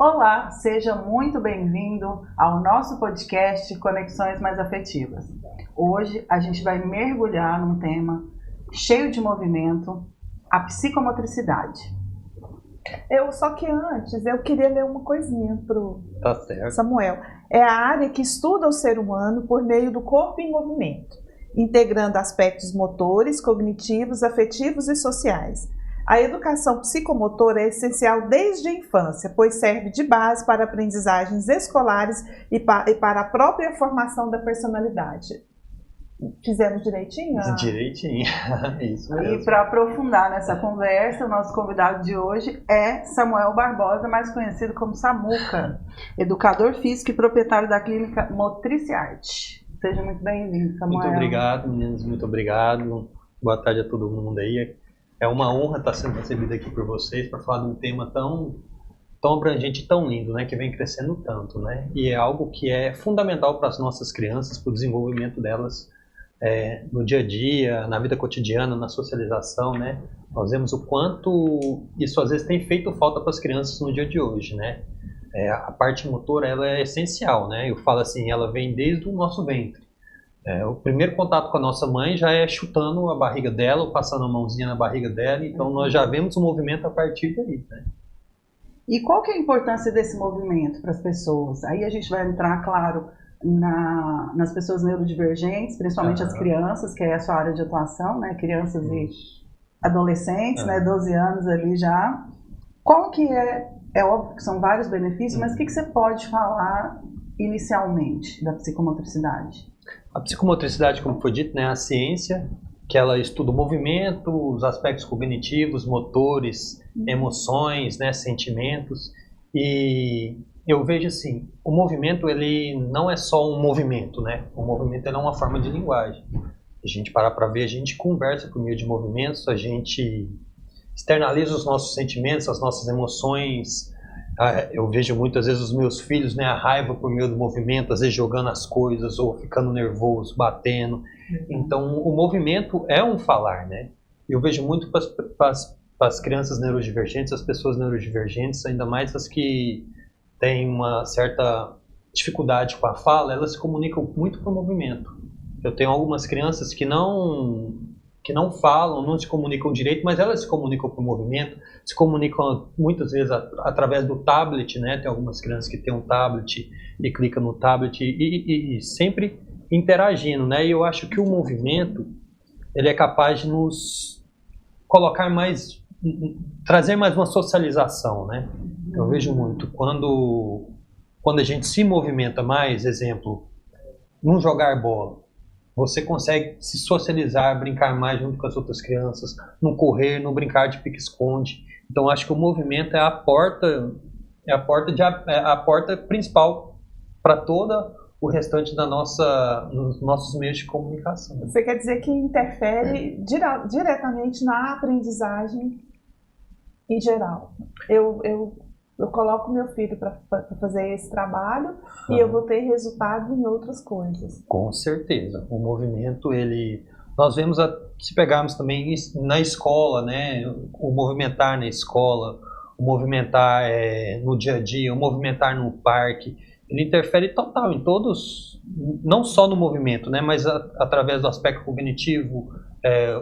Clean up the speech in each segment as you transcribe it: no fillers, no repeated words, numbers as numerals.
Olá, seja muito bem-vindo ao nosso podcast Conexões Mais Afetivas. Hoje a gente vai mergulhar num tema cheio de movimento, a psicomotricidade. Só que antes eu queria ler uma coisinha pro certo. Samuel. É a área que estuda o ser humano por meio do corpo em movimento, integrando aspectos motores, cognitivos, afetivos e sociais. A educação psicomotora é essencial desde a infância, pois serve de base para aprendizagens escolares e para a própria formação da personalidade. Fizemos direitinho? Direitinho, isso mesmo. E para aprofundar nessa conversa, o nosso convidado de hoje é Samuel Barbosa, mais conhecido como Samuca, educador físico e proprietário da clínica Motriciarte. Seja muito bem-vindo, Samuel. Muito obrigado, meninos, muito obrigado. Boa tarde a todo mundo aí. É uma honra estar sendo recebido aqui por vocês para falar de um tema tão abrangente e tão lindo, né, que vem crescendo tanto, né? E é algo que é fundamental para as nossas crianças, para o desenvolvimento delas no dia a dia, na vida cotidiana, na socialização, né? Nós vemos o quanto isso às vezes tem feito falta para as crianças no dia de hoje, né? A parte motora, ela é essencial, né? Eu falo assim, ela vem desde o nosso ventre. O primeiro contato com a nossa mãe já é chutando a barriga dela, ou passando a mãozinha na barriga dela, então nós já vemos o movimento a partir daí, né? E qual que é a importância desse movimento para as pessoas? Aí a gente vai entrar, claro, nas pessoas neurodivergentes, principalmente as crianças, que é a sua área de atuação, né? Crianças e adolescentes, né? 12 anos ali já. Qual que é óbvio que são vários benefícios, mas o que você pode falar inicialmente da psicomotricidade? A psicomotricidade, como foi dito, né, é a ciência que ela estuda o movimento, os aspectos cognitivos, motores, emoções, né, sentimentos. E eu vejo assim, o movimento ele não é só um movimento, né? O movimento ele é uma forma de linguagem. A gente para ver, a gente conversa por meio de movimentos, a gente externaliza os nossos sentimentos, as nossas emoções. Eu vejo muitas vezes os meus filhos, né, a raiva por meio do movimento, às vezes jogando as coisas ou ficando nervoso, batendo. Então, o movimento é um falar, né? Eu vejo muito para as crianças neurodivergentes, as pessoas neurodivergentes, ainda mais as que têm uma certa dificuldade com a fala, elas se comunicam muito por movimento. Eu tenho algumas crianças que não falam, não se comunicam direito, mas elas se comunicam por movimento, se comunicam muitas vezes através do tablet, né? Tem algumas crianças que têm um tablet e clicam no tablet e sempre interagindo, né? E eu acho que o movimento, ele é capaz de nos colocar mais, trazer mais uma socialização, né? Eu vejo muito, quando a gente se movimenta mais, exemplo, num jogar bola, você consegue se socializar, brincar mais junto com as outras crianças, no correr, no brincar de pique-esconde. Então acho que o movimento é a porta principal para todo o restante dos nossos meios de comunicação. Você quer dizer que interfere diretamente na aprendizagem em geral? Eu coloco meu filho para fazer esse trabalho e eu vou ter resultado em outras coisas. Com certeza. O movimento, nós vemos, se pegarmos também na escola, né? O movimentar na escola, o movimentar no dia a dia, o movimentar no parque, ele interfere total em todos, não só no movimento, né? Mas através do aspecto cognitivo,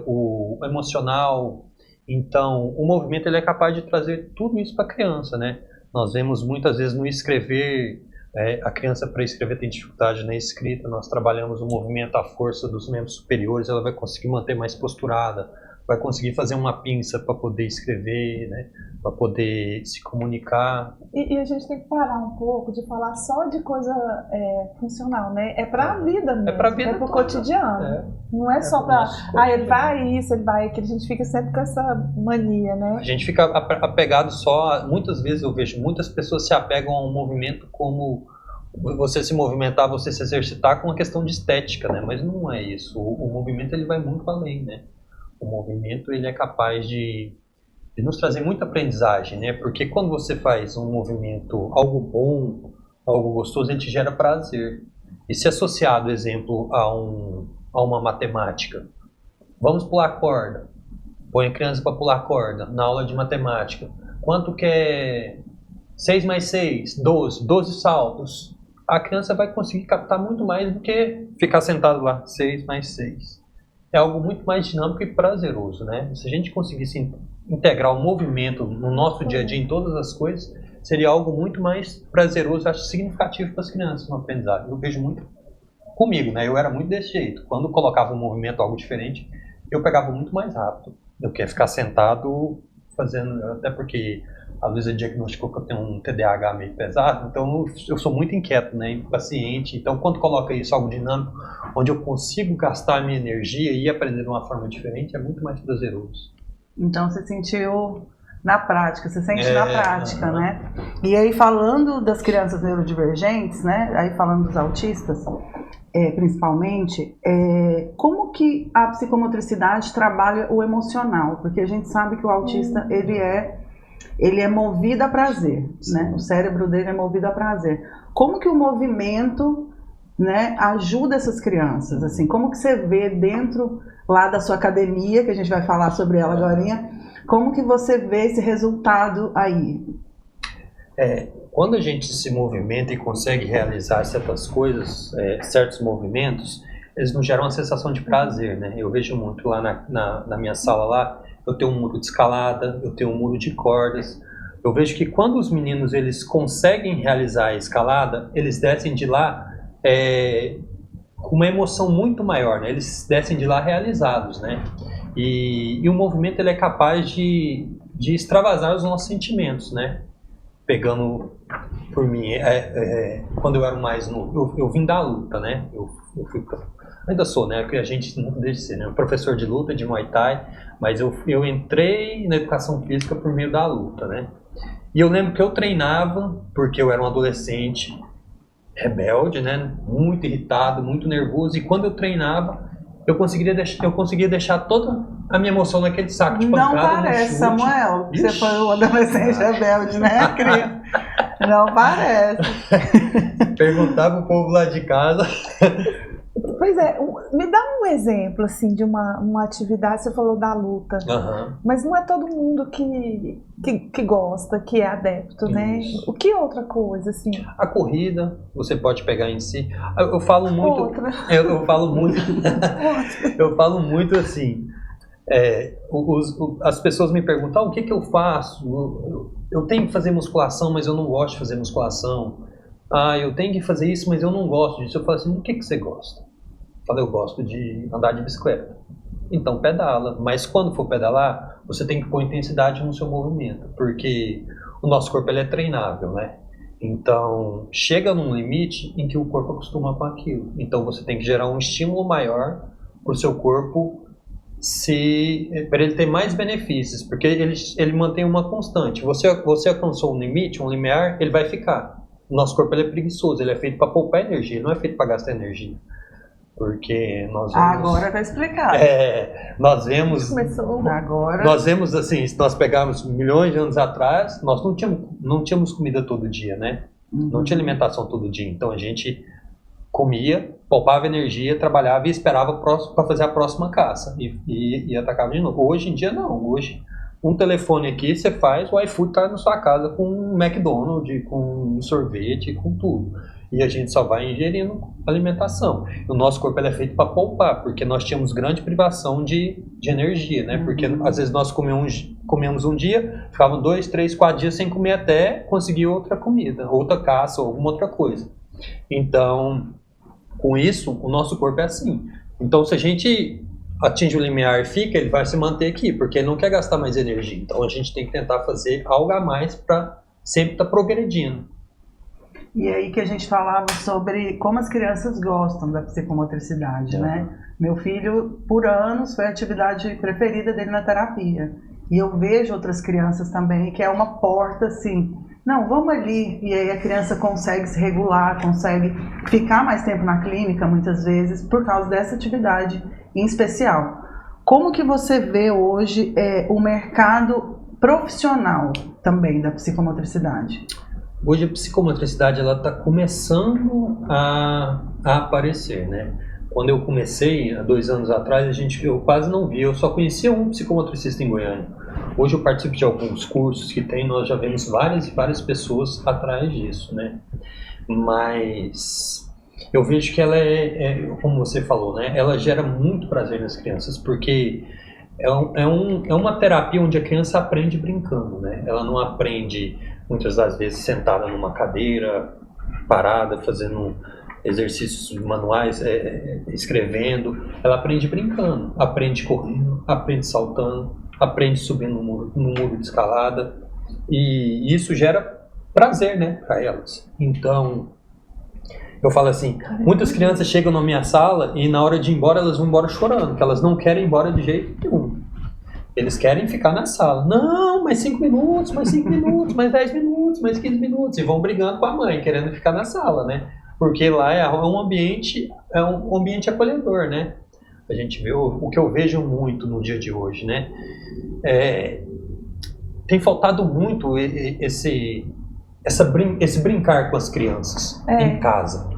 o emocional. Então, o movimento ele é capaz de trazer tudo isso para a criança, né? Nós vemos muitas vezes no escrever, a criança para escrever tem dificuldade na escrita, nós trabalhamos o movimento, a força dos membros superiores, ela vai conseguir manter mais posturada, vai conseguir fazer uma pinça para poder escrever, né? Para poder se comunicar. E a gente tem que parar um pouco de falar só de coisa funcional, né? É para a vida mesmo, para a vida, é para o cotidiano. Não é só para, ele vai isso, ele vai aquilo, a gente fica sempre com essa mania, né? A gente fica apegado só, muitas vezes eu vejo, muitas pessoas se apegam a um movimento como você se movimentar, você se exercitar com uma questão de estética, né? Mas não é isso, o movimento ele vai muito além, né? O movimento ele é capaz de nos trazer muita aprendizagem, né? Porque quando você faz um movimento, algo bom, algo gostoso, ele te gera prazer. E se associado, exemplo, a uma matemática, vamos pular corda, põe a criança para pular corda na aula de matemática. Quanto que é 6 mais 6, 12 saltos. A criança vai conseguir captar muito mais do que ficar sentado lá, 6 mais 6. É algo muito mais dinâmico e prazeroso, né? Se a gente conseguisse integrar o movimento no nosso dia a dia em todas as coisas, seria algo muito mais prazeroso, acho significativo para as crianças no aprendizado. Eu vejo muito comigo, né? Eu era muito desse jeito. Quando colocava um movimento, algo diferente, eu pegava muito mais rápido do que ficar sentado fazendo, até porque a Luísa diagnosticou que eu tenho um TDAH meio pesado, então eu sou muito inquieto, né, impaciente. Então, quando coloca isso, algo dinâmico, onde eu consigo gastar a minha energia e aprender de uma forma diferente, é muito mais prazeroso. Então, você sentiu na prática, você sente na prática, né? E aí, falando das crianças neurodivergentes, né, aí falando dos autistas, principalmente, como que a psicomotricidade trabalha o emocional? Porque a gente sabe que o autista, ele é movido a prazer, né? O cérebro dele é movido a prazer. Como que o movimento, né, ajuda essas crianças? Assim, como que você vê dentro lá da sua academia, que a gente vai falar sobre ela agorinha, como que você vê esse resultado aí? Quando a gente se movimenta e consegue realizar certas coisas, certos movimentos, eles nos geram uma sensação de prazer, né? Eu vejo muito lá na minha sala lá, eu tenho um muro de escalada, eu tenho um muro de cordas. Eu vejo que quando os meninos eles conseguem realizar a escalada, eles descem de lá com uma emoção muito maior, né? Eles descem de lá realizados, né? E o movimento ele é capaz de extravasar os nossos sentimentos, né? Pegando por mim, quando eu era mais novo, eu vim da luta, né? Eu fui, ainda sou, né? Porque a gente não deixa de ser, né? Professor de luta, de Muay Thai, mas eu entrei na educação física por meio da luta, né? E eu lembro que eu treinava, porque eu era um adolescente rebelde, né? Muito irritado, muito nervoso, e quando eu treinava, eu conseguia deixar toda a minha emoção naquele saco de pancada. Não parece, Samuel, que você foi um adolescente rebelde, né, Cris? Não parece. Perguntava pro povo lá de casa. Pois é, me dá um exemplo assim de uma atividade, você falou da luta, mas não é todo mundo que gosta, que é adepto, né? Isso. O que outra coisa assim? A corrida, você pode pegar em si. Eu falo muito, eu falo muito assim. As pessoas me perguntam, o que eu faço? Eu tenho que fazer musculação, mas eu não gosto de fazer musculação. Eu tenho que fazer isso, mas eu não gosto disso. Eu falo assim, do que você gosta? Eu falo, eu gosto de andar de bicicleta. Então pedala, mas quando for pedalar, você tem que pôr intensidade no seu movimento, porque o nosso corpo ele é treinável, né? Então chega num limite em que o corpo acostuma com aquilo. Então você tem que gerar um estímulo maior para o seu corpo, para ele ter mais benefícios, porque ele mantém uma constante. Você alcançou um limite, um limiar, ele vai ficar. O nosso corpo ele é preguiçoso, ele é feito para poupar energia, ele não é feito para gastar energia. Porque nós vemos... Agora está explicado. Nós vemos... Agora... Nós vemos assim, se nós pegarmos milhões de anos atrás, nós não tínhamos comida todo dia, né? Não tinha alimentação todo dia. Então a gente comia, poupava energia, trabalhava e esperava para fazer a próxima caça. E atacava de novo. Hoje em dia não. Hoje, um telefone aqui, você faz, o iFood está na sua casa com um McDonald's, com um sorvete, com tudo. E a gente só vai ingerindo alimentação. O nosso corpo ele é feito para poupar, porque nós tínhamos grande privação de energia, né? Porque às vezes nós comemos um dia, ficavam 2, 3, 4 dias sem comer até conseguir outra comida, outra caça ou alguma outra coisa. Então, com isso, o nosso corpo é assim. Então, se a gente atinge o limiar e fica, ele vai se manter aqui, porque ele não quer gastar mais energia. Então, a gente tem que tentar fazer algo a mais para sempre estar progredindo. E aí que a gente falava sobre como as crianças gostam da psicomotricidade, né? Meu filho, por anos, foi a atividade preferida dele na terapia. E eu vejo outras crianças também, que é uma porta assim, não, vamos ali. E aí a criança consegue se regular, consegue ficar mais tempo na clínica, muitas vezes, por causa dessa atividade em especial. Como que você vê hoje o mercado profissional também da psicomotricidade? Hoje a psicomotricidade ela está começando a aparecer, né? Quando eu comecei, há 2 anos atrás, eu quase não via, eu só conhecia um psicomotricista em Goiânia. Hoje eu participo de alguns cursos que tem, nós já vemos várias pessoas atrás disso, né? Mas eu vejo que ela como você falou, né? Ela gera muito prazer nas crianças, porque é uma terapia onde a criança aprende brincando, né? Ela não aprende, muitas das vezes, sentada numa cadeira, parada, fazendo exercícios manuais, escrevendo. Ela aprende brincando, aprende correndo, aprende saltando, aprende subindo no muro de escalada, e isso gera prazer, né, para elas. Então, eu falo assim, muitas crianças chegam na minha sala e na hora de ir embora, elas vão embora chorando, que elas não querem ir embora de jeito nenhum. Eles querem ficar na sala. Não, mais 5 minutos, mais 5 minutos, mais 10 minutos, mais 15 minutos. E vão brigando com a mãe, querendo ficar na sala, né? Porque lá é um ambiente acolhedor, né? A gente vê o que eu vejo muito no dia de hoje, né? Tem faltado muito esse brincar com as crianças em casa.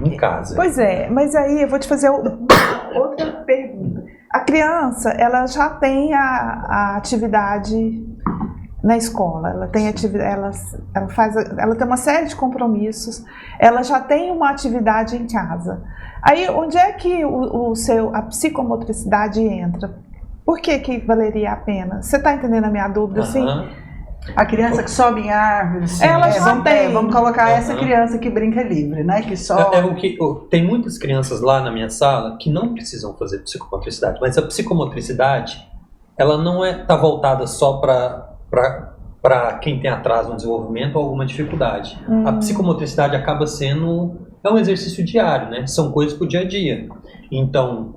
Em casa. Pois é, mas aí eu vou te fazer outra pergunta. A criança, ela já tem a atividade na escola, ela tem ela tem uma série de compromissos, ela já tem uma atividade em casa. Aí, onde é que a psicomotricidade entra? Por que valeria a pena? Você está entendendo a minha dúvida, assim? A criança que sobe em árvores, ela já tem. Vamos colocar essa criança que brinca livre, né? Que sobe. Tem muitas crianças lá na minha sala que não precisam fazer psicomotricidade, mas a psicomotricidade, ela não tá voltada só para quem tem atraso no desenvolvimento ou alguma dificuldade. A psicomotricidade acaba sendo um exercício diário, né? São coisas pro dia a dia. Então,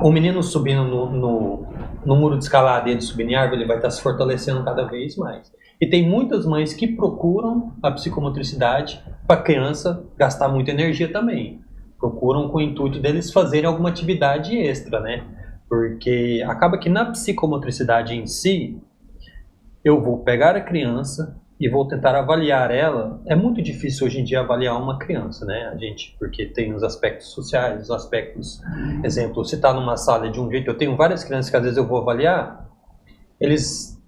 o menino subindo no muro de escalada e ele subindo em árvore, ele vai estar se fortalecendo cada vez mais. E tem muitas mães que procuram a psicomotricidade para a criança gastar muita energia também. Procuram com o intuito deles fazerem alguma atividade extra, né? Porque acaba que na psicomotricidade em si, eu vou pegar a criança e vou tentar avaliar ela. É muito difícil hoje em dia avaliar uma criança, né? Porque tem os aspectos sociais, os aspectos... Exemplo, se está numa sala de um jeito, eu tenho várias crianças que às vezes eu vou avaliar, eles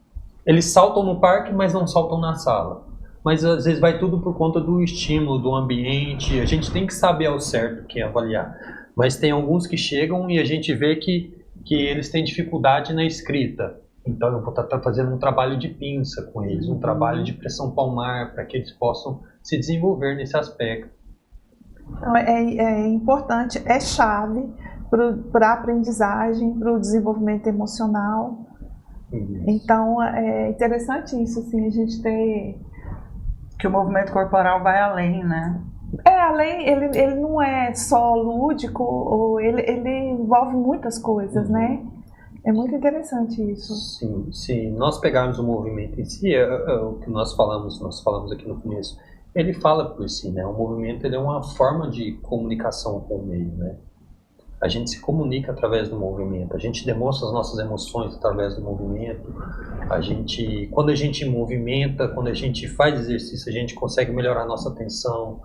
saltam no parque, mas não saltam na sala. Mas às vezes vai tudo por conta do estímulo, do ambiente. A gente tem que saber ao certo quem avaliar. Mas tem alguns que chegam e a gente vê que eles têm dificuldade na escrita. Então eu vou estar fazendo um trabalho de pinça com eles, um trabalho de pressão palmar, para que eles possam se desenvolver nesse aspecto. Então, é importante, é chave para a aprendizagem, para o desenvolvimento emocional. Isso. Então é interessante isso, assim, a gente ter... Que o movimento corporal vai além, né? Além, ele não é só lúdico, ou ele envolve muitas coisas, né? É muito interessante isso. Sim, se nós pegarmos o movimento em si, o que nós falamos aqui no começo, ele fala por si, né? O movimento ele é uma forma de comunicação com o meio, né? A gente se comunica através do movimento, a gente demonstra as nossas emoções através do movimento, quando a gente movimenta, quando a gente faz exercício, a gente consegue melhorar a nossa atenção.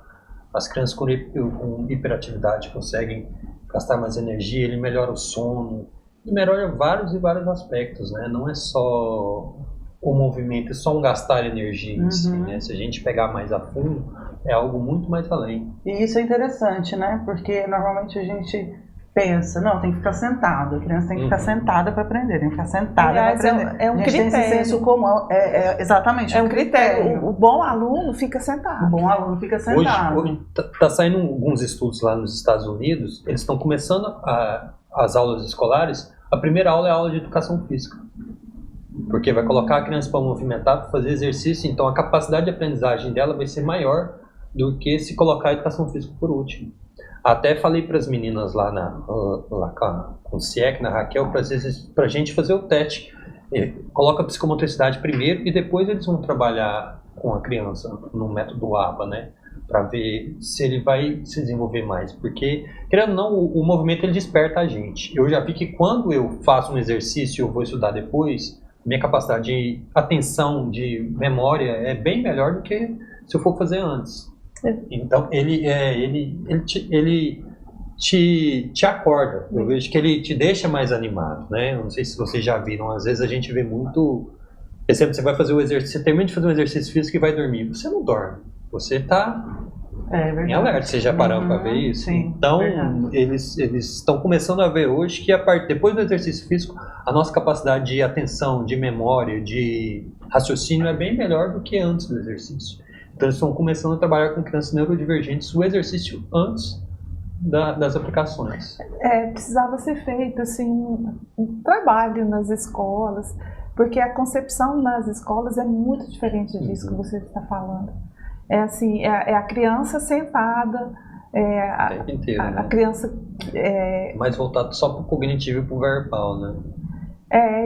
As crianças com hiperatividade conseguem gastar mais energia, ele melhora o sono, e melhora vários e vários aspectos, né? Não é só o movimento, é só um gastar energia em si, né? Se a gente pegar mais a fundo, é algo muito mais além. E isso é interessante, né? Porque normalmente a gente pensa, não, tem que ficar sentado, a criança tem que ficar sentada para aprender, tem que ficar sentada para aprender. É um critério. Tem esse senso comum, exatamente. É um critério. O bom aluno fica sentado. O bom aluno fica sentado. Hoje tá saindo alguns estudos lá nos Estados Unidos, eles estão começando as aulas escolares. A primeira aula é a aula de educação física, porque vai colocar a criança para movimentar, para fazer exercício, então a capacidade de aprendizagem dela vai ser maior do que se colocar a educação física por último. Até falei para as meninas lá com o CIEC, na Raquel, para a gente fazer o teste. Coloca a psicomotricidade primeiro e depois eles vão trabalhar com a criança no método ABA, né? Para ver se ele vai se desenvolver mais, porque, querendo ou não, o movimento ele desperta a gente. Eu já vi que quando eu faço um exercício e eu vou estudar depois, minha capacidade de atenção, de memória é bem melhor do que se eu for fazer antes. Então ele te acorda. Eu vejo que ele te deixa mais animado, né? Eu não sei se vocês já viram, às vezes a gente vê muito... Por exemplo, você vai fazer o exercício, você termina de fazer um exercício físico e vai dormir. Você não dorme, você está em alerta. Vocês já pararam para ver isso? Sim, então, eles estão começando a ver hoje que depois do exercício físico, a nossa capacidade de atenção, de memória, de raciocínio é bem melhor do que antes do exercício. Então, eles estão começando a trabalhar com crianças neurodivergentes o exercício antes das aplicações. Precisava ser feito assim, um trabalho nas escolas, porque a concepção nas escolas é muito diferente disso que você está falando. É assim, é a criança sentada, o tempo inteiro, a né? criança... mais voltado só para o cognitivo e para o verbal, né?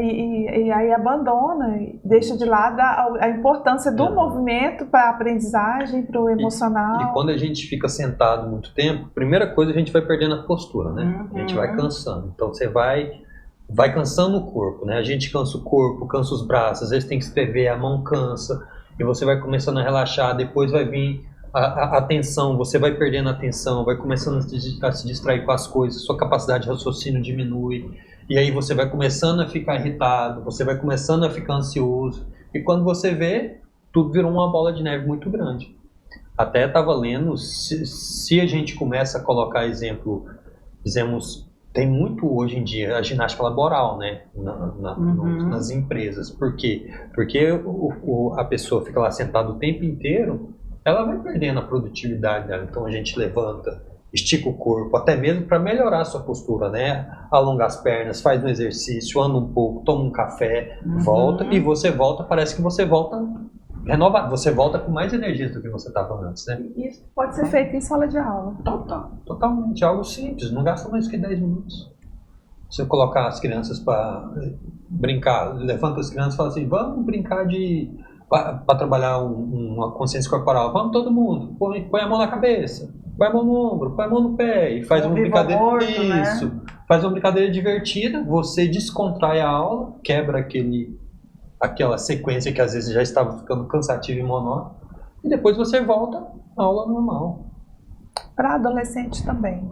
E aí abandona, deixa de lado a importância do movimento para a aprendizagem, para o emocional. E quando a gente fica sentado muito tempo, primeira coisa, a gente vai perdendo a postura, né? A gente vai cansando. Então você vai cansando o corpo, né? A gente cansa o corpo, cansa os braços, às vezes tem que escrever, a mão cansa, e você vai começando a relaxar, depois vai vir a atenção, você vai perdendo a atenção, vai começando a se distrair com as coisas, sua capacidade de raciocínio diminui, e aí você vai começando a ficar irritado, você vai começando a ficar ansioso, e quando você vê, tudo virou uma bola de neve muito grande. Até estava lendo, se a gente começa a colocar exemplo, dizemos, tem muito hoje em dia a ginástica laboral, né, nas empresas. Por quê? Porque a pessoa fica lá sentada o tempo inteiro, ela vai perdendo a produtividade dela. Então a gente levanta, estica o corpo, até mesmo para melhorar a sua postura, né? Alonga as pernas, faz um exercício, anda um pouco, toma um café, volta, e você volta, parece que você volta renovado, você volta com mais energia do que você estava antes, né? Isso pode ser feito em sala de aula. Totalmente, algo simples, não gasta mais que 10 minutos. Você colocar as crianças para brincar, levanta as crianças e fala assim, vamos brincar para trabalhar uma consciência corporal, vamos todo mundo, põe a mão na cabeça, põe a mão no ombro, põe a mão no pé, e faz uma brincadeira, faz uma brincadeira divertida, você descontrai a aula, quebra aquela sequência que às vezes já estava ficando cansativa e monótona, e depois você volta à aula normal. Para adolescente também.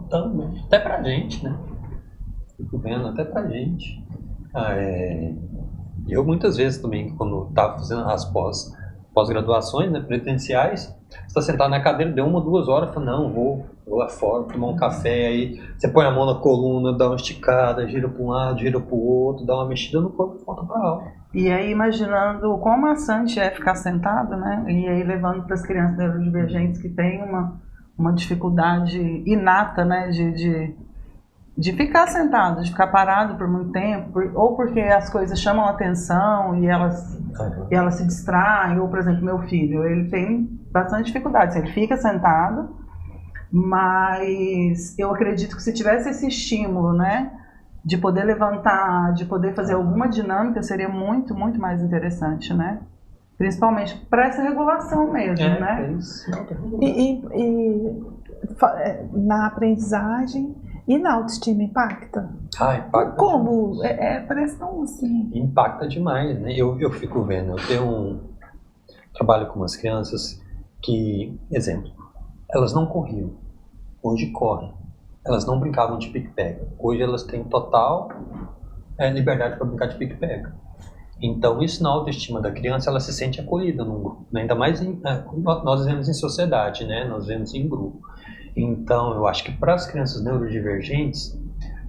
Até pra gente, né? Fico vendo, até pra gente. Eu muitas vezes também, quando estava fazendo as pós-graduações, né, presenciais, você está sentado na cadeira, deu 1 ou 2 horas, fala, não, vou lá fora, tomar um café, aí você põe a mão na coluna, dá uma esticada, gira para um lado, gira para o outro, dá uma mexida no corpo e volta para a aula. E aí imaginando quão maçante é ficar sentado, né, e aí levando para as crianças neurodivergentes que têm uma dificuldade inata, né, de ficar sentado, de ficar parado por muito tempo, ou porque as coisas chamam a atenção e elas se distraem, ou, por exemplo, meu filho, ele tem bastante dificuldade, ele fica sentado, mas eu acredito que se tivesse esse estímulo, né, de poder levantar, de poder fazer alguma dinâmica, seria muito, muito mais interessante, né? Principalmente para essa regulação mesmo, né? E na aprendizagem e na autoestima impacta? Impacta. Como? Parece tão assim. Impacta demais, né? Eu fico vendo, eu tenho trabalho com umas crianças que, exemplo, elas não corriam, hoje correm. Elas não brincavam de pique-pega. Hoje elas têm total liberdade para brincar de pique-pega. Então, isso na autoestima da criança, ela se sente acolhida num grupo. Ainda mais, nós vivemos em sociedade, né? Nós vivemos em grupo. Então, eu acho que para as crianças neurodivergentes,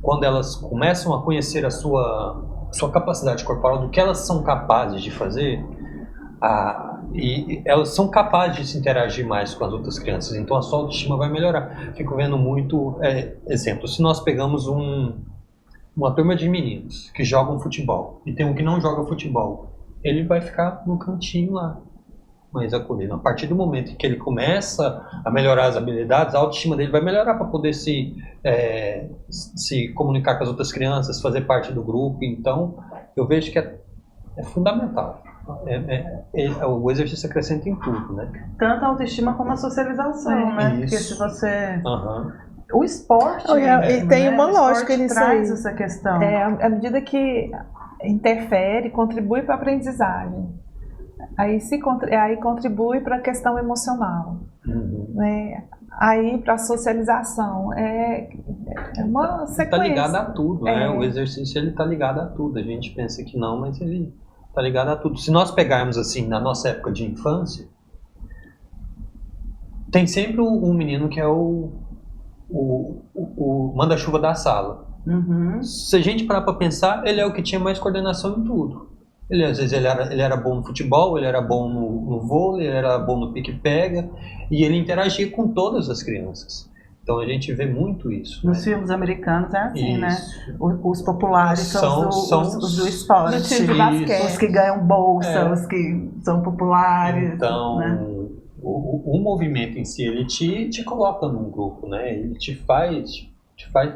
quando elas começam a conhecer a sua capacidade corporal, do que elas são capazes de fazer, e elas são capazes de se interagir mais com as outras crianças, então a sua autoestima vai melhorar. Fico vendo muito exemplo, se nós pegamos uma turma de meninos que jogam futebol e tem um que não joga futebol, ele vai ficar no cantinho lá, mais acolhido. A partir do momento que ele começa a melhorar as habilidades, a autoestima dele vai melhorar para poder se comunicar com as outras crianças, fazer parte do grupo. Então eu vejo que é fundamental. O exercício acrescenta em tudo, né? Tanto a autoestima como a socialização, né? Porque se você... O esporte... E tem uma lógica nisso aí. Traz essa questão. À medida que interfere, contribui para a aprendizagem. Aí contribui para a questão emocional. Né? Aí, para a socialização, é uma sequência. Está ligado a tudo, né? O exercício ele está ligado a tudo. A gente pensa que não, mas ele está ligado a tudo. Se nós pegarmos assim, na nossa época de infância, tem sempre um menino que é o manda-chuva da sala. Uhum. Se a gente parar para pensar, ele é o que tinha mais coordenação em tudo. Às vezes ele era bom no futebol, ele era bom no vôlei, ele era bom no pique-pega, e ele interagia com todas as crianças. Então a gente vê muito isso. Nos filmes americanos é assim, Isso. né? Os populares são os do esporte, do time de basquete. os que ganham bolsa, os que são populares. Então, né? o movimento em si, ele te coloca num grupo, né? Ele te faz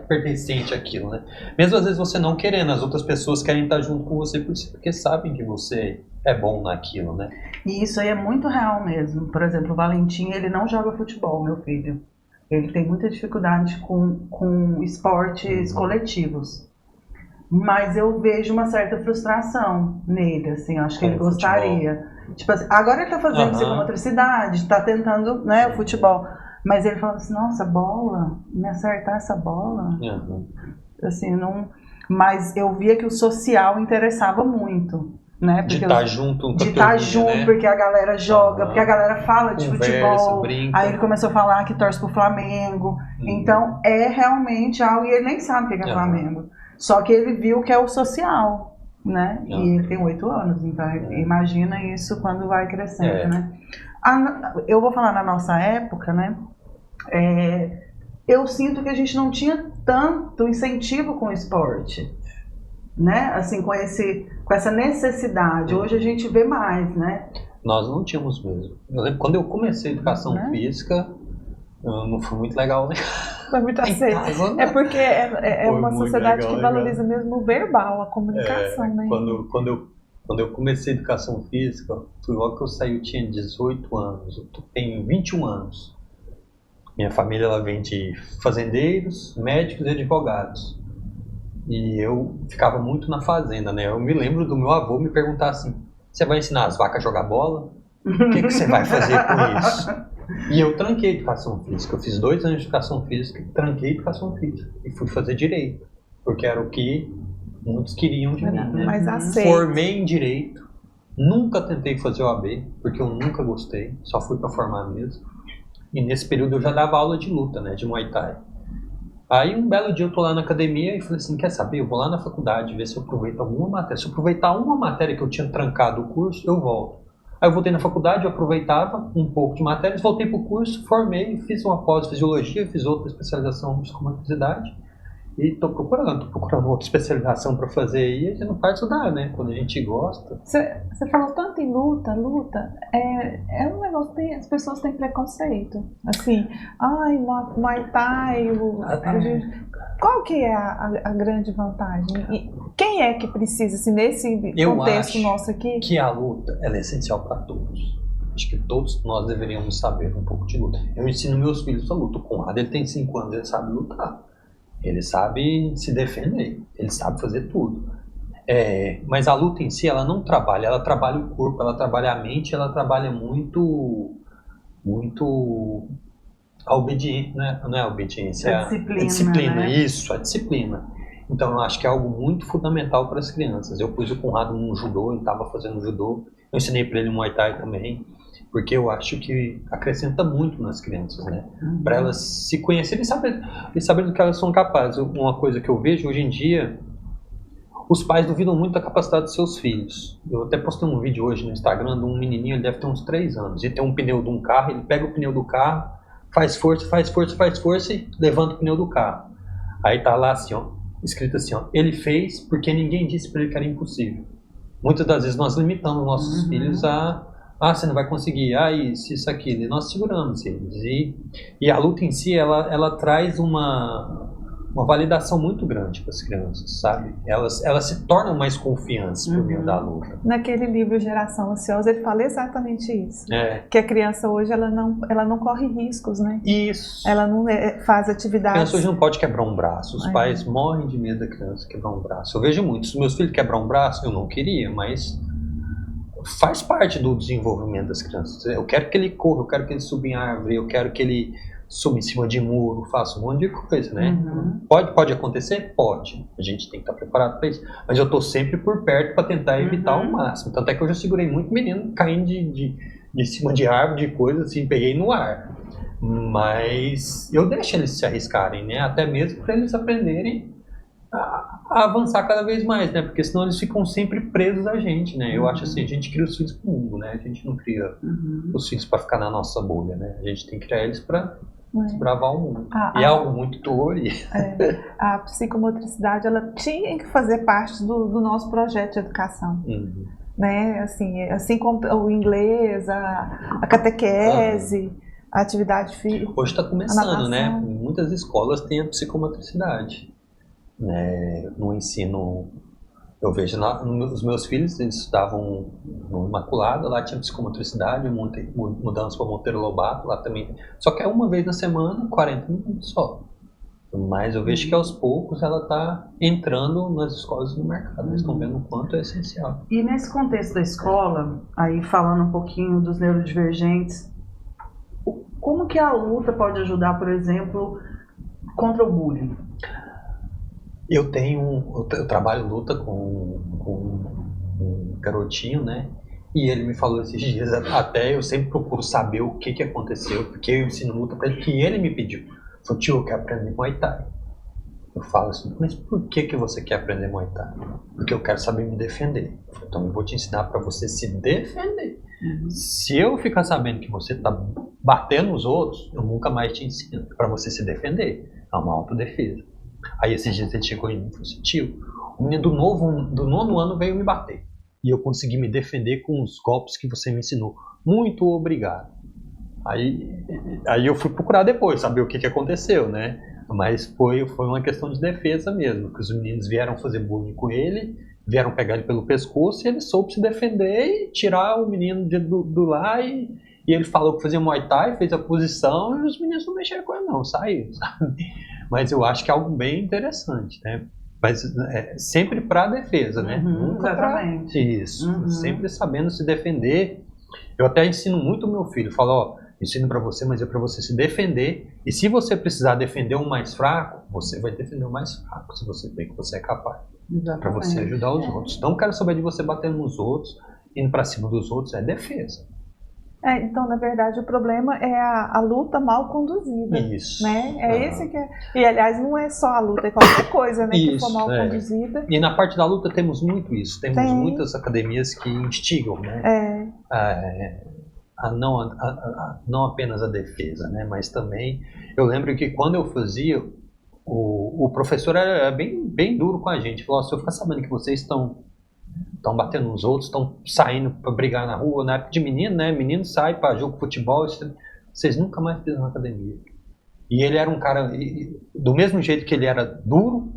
pertencente àquilo, né? Mesmo às vezes você não querendo, as outras pessoas querem estar junto com você porque sabem que você é bom naquilo, né? E isso aí é muito real mesmo. Por exemplo, o Valentim, ele não joga futebol, meu filho. Ele tem muita dificuldade com esportes coletivos. Mas eu vejo uma certa frustração nele, assim, acho que ele gostaria. Tipo assim, agora ele tá fazendo psicomotricidade, tá tentando, né, o futebol. Mas ele fala assim, nossa, bola, me acertar essa bola, assim, não... Mas eu via que o social interessava muito, né? Porque de estar junto, né? Porque a galera joga, porque a galera fala de futebol, brinca. Aí ele começou a falar que torce pro Flamengo, então é realmente algo, e ele nem sabe o que é Flamengo, só que ele viu que é o social, né? E ele tem 8 anos, então imagina isso quando vai crescendo, né? Eu vou falar na nossa época, né? Eu sinto que a gente não tinha tanto incentivo com o esporte, né? Assim, com essa necessidade. Hoje a gente vê mais, né? Nós não tínhamos mesmo. Eu lembro, quando eu comecei a educação física, não foi muito legal, né? Foi muito aceito. É porque é uma sociedade que valoriza mesmo o verbal, a comunicação, né? Quando eu comecei a educação física, foi logo que eu saí, eu tinha 18 anos, eu tenho 21 anos. Minha família ela vem de fazendeiros, médicos e advogados. E eu ficava muito na fazenda, né? Eu me lembro do meu avô me perguntar assim, você vai ensinar as vacas a jogar bola? O que você vai fazer com isso? E eu tranquei a educação física. Eu fiz 2 anos de educação física e tranquei a educação física. E fui fazer direito, porque era o que muitos queriam de mim, né? Mas aceito. Formei em direito, nunca tentei fazer OAB, porque eu nunca gostei, só fui para formar mesmo. E nesse período eu já dava aula de luta, né, de Muay Thai. Aí um belo dia eu tô lá na academia e falei assim, quer saber, eu vou lá na faculdade ver se eu aproveito alguma matéria. Se eu aproveitar uma matéria que eu tinha trancado o curso, eu volto. Aí eu voltei na faculdade, eu aproveitava um pouco de matérias, voltei pro curso, formei, fiz uma pós-fisiologia, fiz outra especialização em psicomotricidade. E tô procurando outra especialização para fazer aí, a gente não faz estudar, né? Quando a gente gosta. Você falou tanto em luta é um negócio que as pessoas têm preconceito. Assim, Muay Thai, qual que é a grande vantagem? E quem é que precisa, assim, nesse contexto nosso aqui? Que a luta ela é essencial para todos. Acho que todos nós deveríamos saber um pouco de luta. Eu ensino meus filhos a luta. O Conrado, ele tem 5 anos, ele sabe lutar. Ele sabe se defender, ele sabe fazer tudo. Mas a luta em si, ela não trabalha, ela trabalha o corpo, ela trabalha a mente, ela trabalha muito a obediência, não é a obediência, a disciplina, né? Isso, a disciplina. Então eu acho que é algo muito fundamental para as crianças. Eu pus o Conrado no judô, ele estava fazendo judô, eu ensinei para ele Muay Thai também, porque eu acho que acrescenta muito nas crianças, né? Para elas se conhecerem e saberem do que elas são capazes. Uma coisa que eu vejo hoje em dia, os pais duvidam muito da capacidade dos seus filhos. Eu até postei um vídeo hoje no Instagram de um menininho, ele deve ter uns 3 anos, ele tem um pneu de um carro, ele pega o pneu do carro, faz força e levanta o pneu do carro. Aí tá lá assim, ó, escrito assim, ó, ele fez porque ninguém disse para ele que era impossível. Muitas das vezes nós limitamos nossos filhos a você não vai conseguir, isso, aquilo, e nós seguramos eles. E a luta em si, ela traz uma validação muito grande para as crianças, sabe? Elas se tornam mais confiantes por meio da luta. Naquele livro Geração Ansiosa, ele fala exatamente isso. Que a criança hoje, ela não corre riscos, né? Isso. Ela não faz atividades... A criança hoje não pode quebrar um braço. Os pais morrem de medo da criança quebrar um braço. Eu vejo muito. Se meus filhos quebrar um braço, eu não queria, mas... faz parte do desenvolvimento das crianças. Eu quero que ele corra, eu quero que ele suba em árvore, eu quero que ele subo em cima de muro, faço um monte de coisa, né? Uhum. Pode acontecer? Pode. A gente tem que estar preparado para isso. Mas eu estou sempre por perto para tentar evitar ao máximo. Tanto é que eu já segurei muito menino caindo de cima de árvore, de coisa assim, peguei no ar. Mas eu deixo eles se arriscarem, né? Até mesmo para eles aprenderem a avançar cada vez mais, né? Porque senão eles ficam sempre presos a gente, né? Eu acho assim, a gente cria os filhos pro mundo, né? A gente não cria os filhos para ficar na nossa bolha, né? A gente tem que criar eles para desbravar o mundo. E é algo muito dolorido. A psicomotricidade, ela tinha que fazer parte do nosso projeto de educação. Né? Assim como o inglês, a catequese, a atividade física. Hoje está começando, né? Muitas escolas têm a psicomotricidade. Né? No ensino, eu vejo os meus filhos, eles estudavam no Imaculada, lá tinha psicomotricidade, mudança para Monteiro Lobato, lá também. Só que é uma vez na semana, 40 minutos só. Mas eu vejo que aos poucos ela está entrando nas escolas do mercado, eles estão vendo o quanto é essencial. E nesse contexto da escola, aí falando um pouquinho dos neurodivergentes, como que a luta pode ajudar, por exemplo, contra o bullying? Eu trabalho luta com um garotinho, né? E ele me falou esses dias, até eu sempre procuro saber o que aconteceu, porque eu ensino luta para ele, que ele me pediu. Falou, tio, eu quero aprender Muay Thai. Eu falo assim, mas por que você quer aprender Muay Thai? Porque eu quero saber me defender. Eu falei, então eu vou te ensinar para você se defender. Se eu ficar sabendo que você tá batendo os outros, eu nunca mais te ensino. Para você se defender, é uma autodefesa. Aí esses dias ele chegou em mim e falou assim, tio, o menino do 9º ano veio me bater. E eu consegui me defender com os golpes que você me ensinou. Muito obrigado. Aí eu fui procurar depois, saber o que aconteceu, né? Mas foi uma questão de defesa mesmo, que os meninos vieram fazer bullying com ele, vieram pegar ele pelo pescoço e ele soube se defender e tirar o menino do lá e ele falou que fazia Muay Thai, fez a posição e os meninos não mexeram com ele não, saíram, sabe? Mas eu acho que é algo bem interessante, né? Mas sempre para a defesa, né? Nunca exatamente. Isso, sempre sabendo se defender. Eu até ensino muito o meu filho, falo, ó, ensino para você, mas é para você se defender. E se você precisar defender um mais fraco, você vai defender o mais fraco, se você vê que você é capaz. Para você ajudar os outros. Não quero saber de você batendo nos outros, indo para cima dos outros, é defesa. Então, na verdade, o problema é a luta mal conduzida. Isso. Né? Esse que é. E, aliás, não é só a luta, é qualquer coisa, né, que for mal conduzida. E na parte da luta temos muito isso. Temos muitas academias que instigam, né? Não apenas a defesa, né? Mas também, eu lembro que quando eu fazia, o professor era bem duro com a gente. Falou, se eu ficar sabendo que vocês estão batendo nos outros, estão saindo para brigar na rua, na época de menino, né? Menino sai para jogo de futebol, vocês nunca mais pisam na academia. E ele era um cara, do mesmo jeito que ele era duro,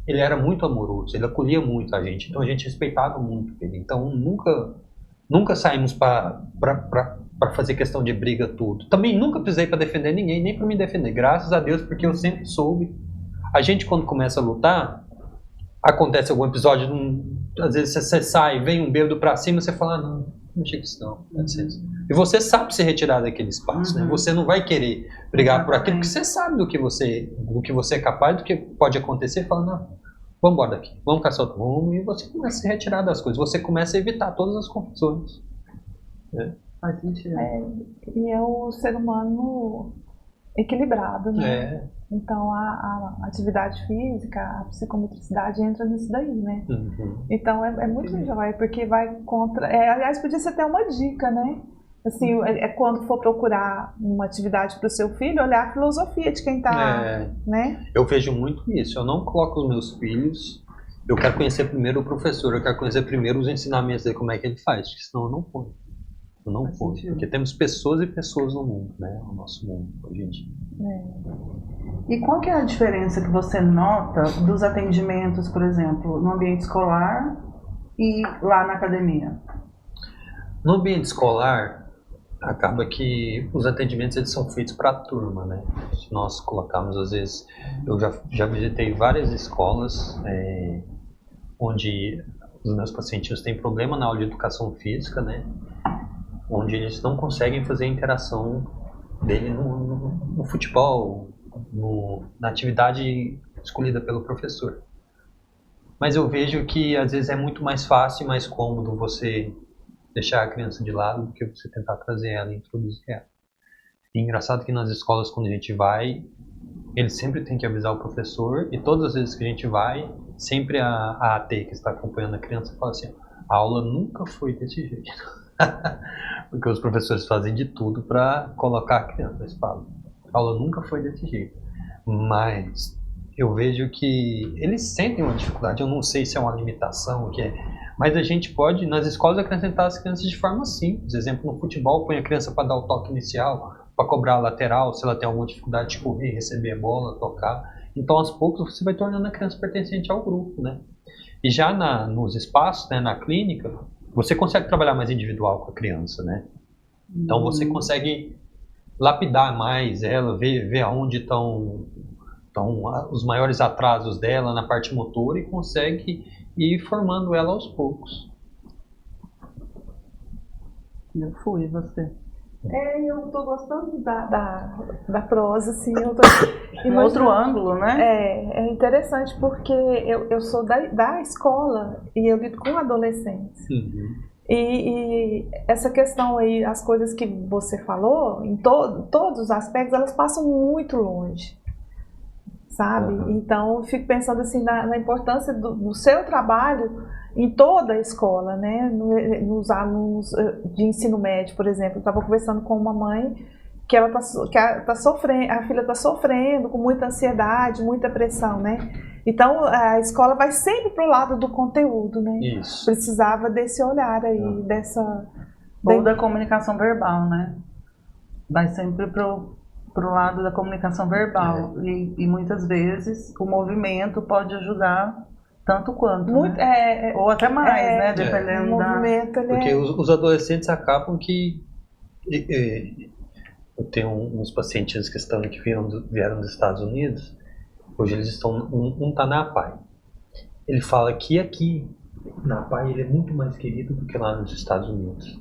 ele era muito amoroso, ele acolhia muito a gente, então a gente respeitava muito ele. Então nunca saímos para fazer questão de briga tudo. Também nunca pisei para defender ninguém, nem para me defender, graças a Deus, porque eu sempre soube. A gente quando começa a lutar, acontece algum episódio, às vezes você sai, vem um bêbado pra cima, você fala, não achei que isso não, e você sabe se retirar daquele espaço, né? Você não vai querer brigar por aquilo, porque você sabe do que você é capaz, do que pode acontecer, fala, não, vamos embora daqui, vamos caçar outro rumo, e você começa a se retirar das coisas, você começa a evitar todas as confusões. Faz sentido. E é o ser humano equilibrado, né? Então a atividade física, a psicomotricidade entra nisso daí, né? Então é muito joia, porque vai contra. Aliás, podia ser até uma dica, né? Assim, quando for procurar uma atividade para o seu filho, olhar a filosofia de quem está, né? Eu vejo muito isso. Eu não coloco os meus filhos. Eu quero conhecer primeiro o professor, eu quero conhecer primeiro os ensinamentos dele, como é que ele faz, porque senão eu não ponho. Não pode, porque temos pessoas e pessoas no mundo, né? O nosso mundo hoje em dia. E qual que é a diferença que você nota dos atendimentos, por exemplo, no ambiente escolar e lá na academia? No ambiente escolar, acaba que os atendimentos eles são feitos para a turma, né? Se nós colocarmos, às vezes, eu já visitei várias escolas onde os meus pacientes têm problema na aula de educação física, né? Onde eles não conseguem fazer a interação dele no futebol, na atividade escolhida pelo professor. Mas eu vejo que às vezes é muito mais fácil e mais cômodo você deixar a criança de lado do que você tentar trazer ela e introduzir ela. E engraçado que nas escolas, quando a gente vai, eles sempre têm que avisar o professor, e todas as vezes que a gente vai, sempre a AT que está acompanhando a criança fala assim: a aula nunca foi desse jeito. Porque os professores fazem de tudo para colocar a criança. Eles falam: a aula nunca foi desse jeito. Mas eu vejo que eles sentem uma dificuldade. Eu não sei se é uma limitação, o que é. Mas a gente pode, nas escolas, acrescentar as crianças de forma simples. Exemplo, no futebol, põe a criança para dar o toque inicial, para cobrar a lateral, se ela tem alguma dificuldade de correr, receber a bola, tocar. Então, aos poucos, você vai tornando a criança pertencente ao grupo, né? E já nos espaços, né, na clínica, você consegue trabalhar mais individual com a criança, né? Então, você consegue lapidar mais ela, ver aonde estão os maiores atrasos dela na parte motora, e consegue ir formando ela aos poucos. Eu fui, você. Eu estou gostando da prosa, assim, eu tô em outro ângulo, né? É interessante porque eu sou da escola e eu lido com adolescentes. E essa questão aí, as coisas que você falou, em todos os aspectos, elas passam muito longe, sabe? Então, eu fico pensando assim na importância do seu trabalho em toda a escola, né? Nos alunos de ensino médio, por exemplo. Eu estava conversando com uma mãe que ela tá sofrendo, a filha está sofrendo com muita ansiedade, muita pressão, né? Então, a escola vai sempre para o lado do conteúdo, né? Isso. Precisava desse olhar aí, Ou da comunicação verbal, né? Vai sempre pro lado da comunicação verbal. E muitas vezes o movimento pode ajudar tanto quanto, né? Ou até mais, né? Dependendo o movimento, Porque os adolescentes acabam que... Eu tenho uns pacientes que vieram dos Estados Unidos. Hoje eles estão... Um está na APAE. Ele fala que aqui, na APAE, ele é muito mais querido do que lá nos Estados Unidos.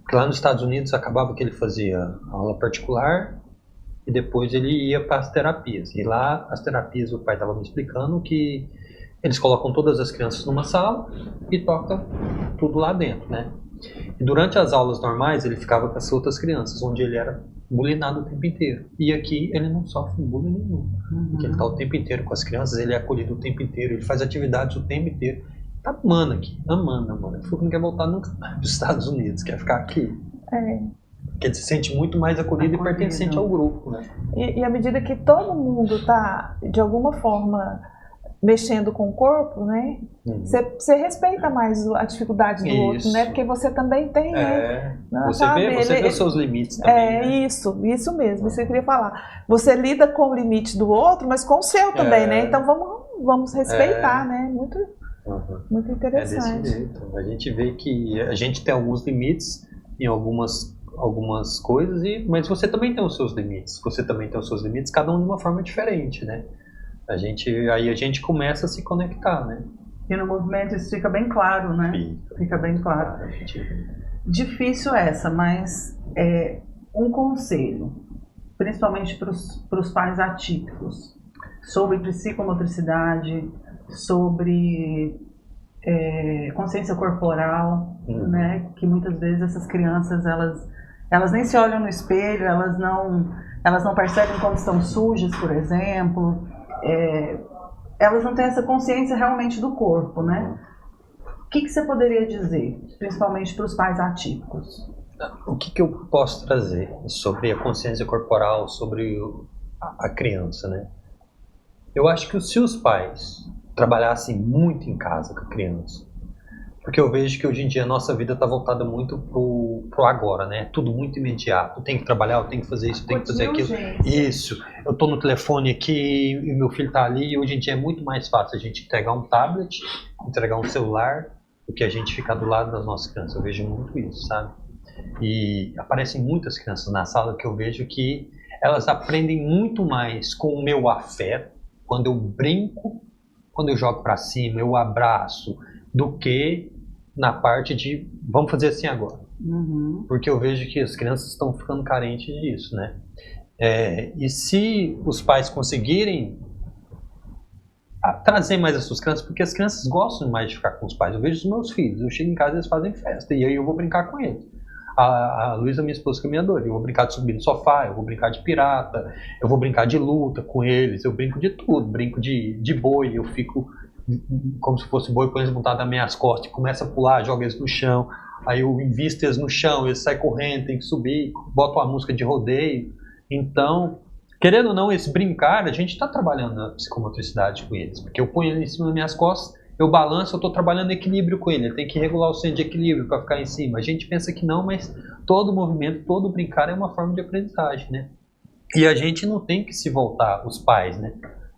Porque lá nos Estados Unidos acabava que ele fazia aula particular e depois ele ia para as terapias. E lá, as terapias, o pai estava me explicando que eles colocam todas as crianças numa sala e tocam tudo lá dentro, né? E durante as aulas normais, ele ficava com as outras crianças, onde ele era bulinado o tempo inteiro. E aqui ele não sofre bullying nenhum. Porque ele está o tempo inteiro com as crianças, ele é acolhido o tempo inteiro, ele faz atividades o tempo inteiro. Tá amando aqui, amando. Ele falou que não quer voltar nunca dos Estados Unidos, quer ficar aqui. Porque ele se sente muito mais acolhido e pertencente ao grupo, né? E à medida que todo mundo está, de alguma forma, mexendo com o corpo, né? Você respeita mais a dificuldade do outro, né? Porque você também tem, né? Você vê os seus limites também, né? Isso mesmo, isso que eu queria falar. Você lida com o limite do outro, mas com o seu também, né? Então vamos respeitar, né? Muito interessante. É desse jeito. A gente vê que a gente tem alguns limites em algumas coisas, mas você também tem os seus limites. Você também tem os seus limites, cada um de uma forma diferente, né? Aí a gente começa a se conectar, né? E no movimento isso fica bem claro, né? Fica bem claro. Difícil essa, mas um conselho, principalmente para os pais atípicos, sobre psicomotricidade, sobre consciência corporal, né? Que muitas vezes essas crianças, elas nem se olham no espelho, elas não percebem quando estão sujas, por exemplo. Elas não têm essa consciência realmente do corpo, né? O que você poderia dizer, principalmente para os pais atípicos? O que eu posso trazer sobre a consciência corporal, sobre a criança, né? Eu acho que se os pais trabalhassem muito em casa com a criança, porque eu vejo que hoje em dia a nossa vida está voltada muito pro agora, né? Tudo muito imediato. Eu tenho que trabalhar, eu tenho que fazer isso, eu tenho que fazer aquilo. Isso. Eu estou no telefone aqui e meu filho está ali. E hoje em dia é muito mais fácil a gente entregar um tablet, entregar um celular, do que a gente ficar do lado das nossas crianças. Eu vejo muito isso, sabe? E aparecem muitas crianças na sala que eu vejo que elas aprendem muito mais com o meu afeto, quando eu brinco, quando eu jogo para cima, eu abraço, do que na parte de vamos fazer assim agora. Porque eu vejo que as crianças estão ficando carentes disso, né? E se os pais conseguirem trazer mais as suas crianças, porque as crianças gostam mais de ficar com os pais. Eu vejo os meus filhos, eu chego em casa e eles fazem festa, e aí eu vou brincar com eles. A Luísa, minha esposa, que é minha dor, eu vou brincar de subir no sofá, eu vou brincar de pirata, eu vou brincar de luta com eles, eu brinco de tudo, brinco de boi, eu fico como se fosse boi, põe eles montados nas minhas costas, começa a pular, joga eles no chão, aí eu invisto eles no chão, eles saem correndo, tem que subir, boto uma música de rodeio. Então, querendo ou não, esse brincar, a gente está trabalhando na psicomotricidade com eles, porque eu ponho ele em cima das minhas costas, eu balanço, eu estou trabalhando equilíbrio com ele, ele tem que regular o centro de equilíbrio para ficar em cima. A gente pensa que não, mas todo movimento, todo brincar é uma forma de aprendizagem, né? E a gente não tem que se voltar, os pais, né?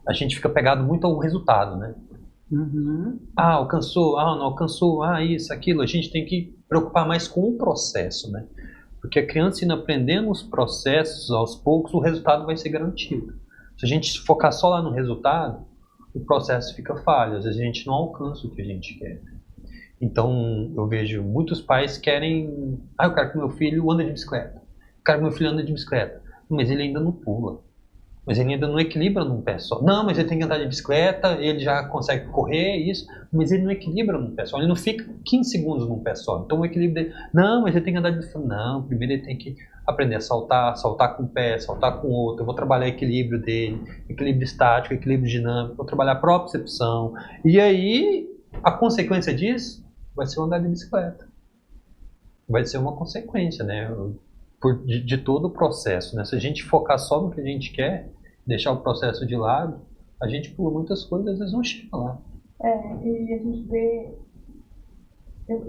A gente fica pegado muito ao resultado, né? Ah, alcançou, não alcançou, isso, aquilo. A gente tem que preocupar mais com o processo, né? Porque a criança indo aprendendo os processos aos poucos, o resultado vai ser garantido. Se a gente focar só lá no resultado, o processo fica falho, às vezes a gente não alcança o que a gente quer. Então, eu vejo muitos pais querem... eu quero que meu filho ande de bicicleta. Eu quero que meu filho ande de bicicleta. Mas ele ainda não pula. Mas ele ainda não equilibra num pé só. Não, mas ele tem que andar de bicicleta, ele já consegue correr, isso. Mas ele não equilibra num pé só. Ele não fica 15 segundos num pé só. Então, o equilíbrio dele... Não, mas ele tem que andar de bicicleta. Não, primeiro ele tem que aprender a saltar com um pé, saltar com o outro. Eu vou trabalhar equilíbrio dele, equilíbrio estático, equilíbrio dinâmico, vou trabalhar propriocepção. E aí, a consequência disso vai ser o andar de bicicleta. Vai ser uma consequência, né? De todo o processo, né? Se a gente focar só no que a gente quer, deixar o processo de lado, a gente pula muitas coisas, às vezes não chega lá. E a gente vê...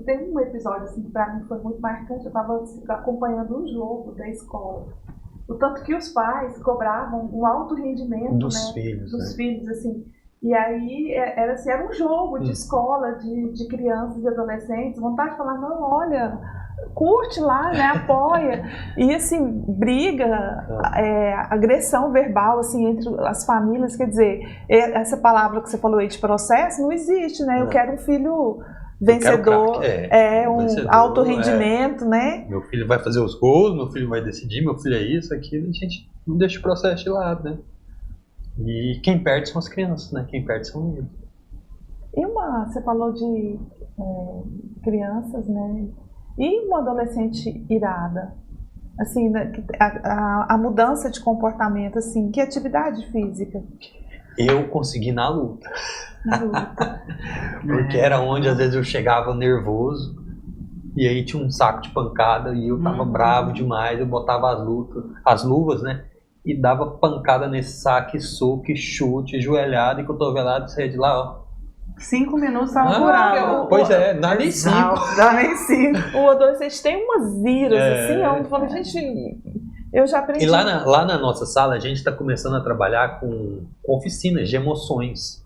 Teve um episódio assim, que para mim foi muito marcante. Eu estava acompanhando um jogo da escola. O tanto que os pais cobravam um alto rendimento dos filhos, assim. E aí era um jogo de escola, de crianças e adolescentes. Vontade de falar, não, olha, curte lá, né, apoia. E assim, briga, agressão verbal assim, entre as famílias. Quer dizer, essa palavra que você falou aí de processo não existe, né? Eu quero um filho... vencedor, vencedor, alto rendimento, né? Meu filho vai fazer os gols, meu filho vai decidir, meu filho é isso, aquilo, a gente não deixa o processo de lado, né? E quem perde são as crianças, né? Quem perde são eles. E você falou de crianças, né? E uma adolescente irada? Assim, né? A mudança de comportamento, assim, que atividade física? Eu consegui na luta. Porque era onde às vezes eu chegava nervoso e aí tinha um saco de pancada e eu tava bravo demais, eu botava as luvas, né, e dava pancada nesse saco, soco, chute, joelhada e cotovelada, e saía de lá, ó. 5 minutos tava curado. Pois dá nem 5. Dá nem 5. O adolescente tem umas iras, assim, eu falo, gente... Eu já aprendi. E lá na nossa sala a gente está começando a trabalhar com oficinas de emoções.